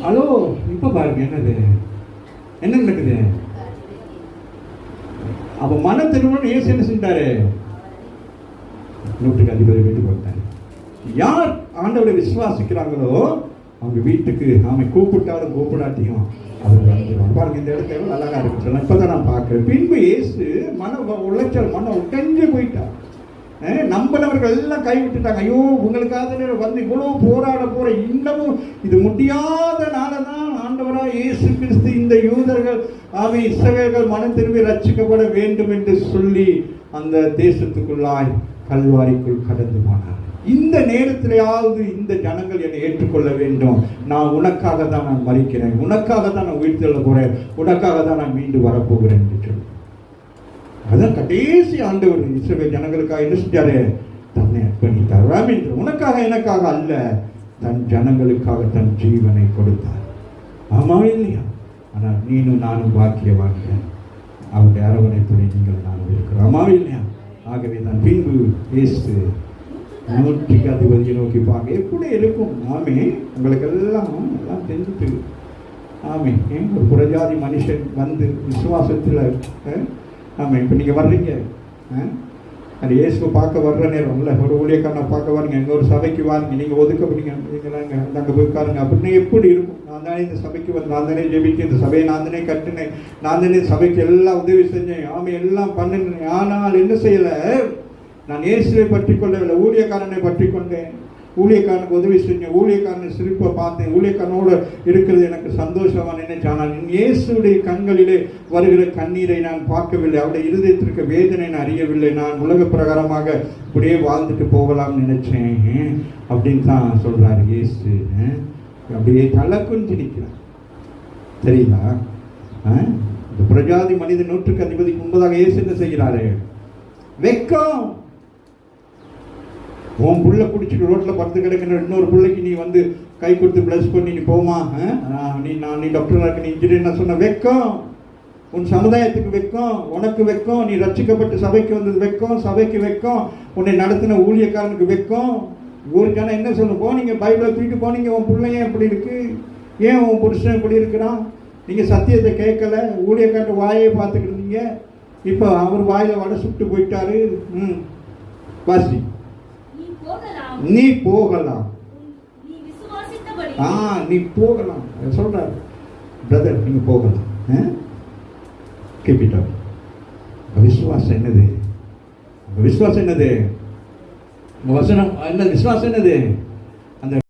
Hello, இப்ப பாருங்க என்ன நடக்குது. அப்ப மன திருமணம் இயேசு என்ன செஞ்சாரு? நூற்றுக்கு அதிபதி வீட்டுக்கு வந்தாரு. யார் ஆண்டவரை விசுவாசிக்கிறாங்களோ அவங்க வீட்டுக்கு நாம கூப்பிட்டாலும் கூப்பிடாட்டியும் அவர் வந்துடுவாங்க. பாருங்க, இந்த இடத்துல அழகா இருக்கு. இப்பதான் நான் பார்க்கிறேன். பின்பு இயேசு மன உளைச்சல், மன உடைஞ்சு போயிட்டார். நம்பினவர்கள் எல்லாம் கைவிட்டுட்டாங்க. ஐயோ, உங்களுக்காக வந்து இவ்வளவு போராட போற, இன்னமும் இது முடியாதனாலதான் ஆண்டவராக இயேசு கிறிஸ்து இந்த யூதர்கள் இஸ்ரவேலர்கள் மனம் திரும்பி ரட்சிக்கப்பட வேண்டும் என்று சொல்லி அந்த தேசத்துக்குள்ளாய் கல்வாரிக்குள் கடந்து போனார். இந்த நேரத்திலேயாவது இந்த ஜனங்கள் என்னை ஏற்றுக்கொள்ள வேண்டும். நான் உனக்காக தான் நான் மறிக்கிறேன், உனக்காக தான் நான் உயிர் தெள்ள போறேன், உனக்காக தான் நான் மீண்டு வரப்போகிறேன் என்று சொல்லி அதான் கடைசி ஆண்டவர் இஸ்ரவேல் ஜனங்களுக்காக என்ன செஞ்சாரு? தன்னை அர்ப்பணித்தார். உனக்காக எனக்காக அல்ல, தன் ஜனங்களுக்காக தன் ஜீவனை கொடுத்தார். ஆமா இல்லையா? ஆனால் நீனும் நானும் பாக்கியவான்கள், அவருடைய அரவணைப்படி நீங்கள் நானும் இருக்கிறோம். ஆமா இல்லையா? ஆகவே தான் பின்பு இயேசு நூற்றுக்கு அதிபதியை நோக்கி பார்க்க எப்படி இருக்கும். ஆமே, உங்களுக்கு எல்லாம் தெரிஞ்சுட்டு ஆமே. ஒரு புறஜாதி மனுஷன் வந்து விசுவாசத்தில் ஆமாம். இப்போ நீங்கள் வர்றீங்க, அது இயேசுவை பார்க்க வர்ற நேரம் இல்லை, ஒரு ஊழியக்காரனை பார்க்க வரீங்க, எங்கே ஒரு சபைக்கு வாருங்க, நீங்கள் ஒதுக்கப்படுங்க, நீங்களாங்க அங்கே போய் உட்காருங்க அப்படின்னு எப்படி இருக்கும்? நான் தானே இந்த சபைக்கு வந்து, நான் தானே ஜெபிக்க, இந்த சபையை நான் தானே கட்டினேன், நான் தானே சபைக்கு எல்லாம் உதவி செஞ்சேன், ஆமாம் எல்லாம் பண்ணினேன். ஆனால் என்ன செய்யலை? நான் இயேசுவை பற்றி கொள்ளவில்லை, ஊழியக்காரனை பற்றி கொண்டேன், ஊழியக்காரனுக்கு உதவி செஞ்சேன், ஊழியக்காரனை சிரிப்பை பார்த்தேன், ஊழியக்காரனோடு இருக்கிறது எனக்கு சந்தோஷமாக நினைச்சேன். ஆனால் இயேசுடைய கண்களிலே வருகிற கண்ணீரை நான் பார்க்கவில்லை, அவருடைய இருதயத்திற்கு வேதனை நான் அறியவில்லை. நான் உலக பிரகாரமாக இப்படியே வாழ்ந்துட்டு போகலாம்னு நினைச்சேன் அப்படின்னு தான் சொல்றாரு இயேசு. அப்படியே தலக்குஞ்சு நிற்கிறார். தெரியுதா? இந்த பிரஜாதி மனித நூற்றுக்கு அதிபதிக்கு முன்பதாக இயேசு என்ன செய்கிறாரு? வெக்கம். உன் புள்ள பிடிச்சிட்டு ரோட்டில் படுத்து கிடக்கிற இன்னொரு பிள்ளைக்கு நீ வந்து கை கொடுத்து பிளஸ் பண்ணி நீ போமா? நீ டாக்டராக இருக்க, நீ இன்ஜினியர் சொன்ன வெக்கம். உன் சமுதாயத்துக்கு வெக்கம், உனக்கு வெக்கம், நீ ரட்சிக்கப்பட்டு சபைக்கு வந்தது வெக்கம், சபைக்கு வெக்கம், உன்னை நடத்தின ஊழியக்காரனுக்கு வெக்கம். ஒரு ஜனம் என்ன சொல்லணும்? போனீங்க பைபிளை தூக்கிட்டு போனீங்க, உன் பிள்ளைங்க எப்படி இருக்கு, ஏன் உன் புருஷன் எப்படி இருக்கிறான், நீங்கள் சத்தியத்தை கேட்கல, ஊழியக்காரன் வாயை பார்த்துக்கிட்டு இருந்தீங்க, இப்போ அவர் வாயில வடை சுட்டு போயிட்டாரு. வாசி, நீ போகலாம், நீ போகலாம் சொல்றாரு. பிரதர், நீங்க போகலாம். கேப்பிட்டா விசுவாசம் என்னது? விசுவாசம் என்னது? வசனம் என்ன? விசுவாசம் என்னது?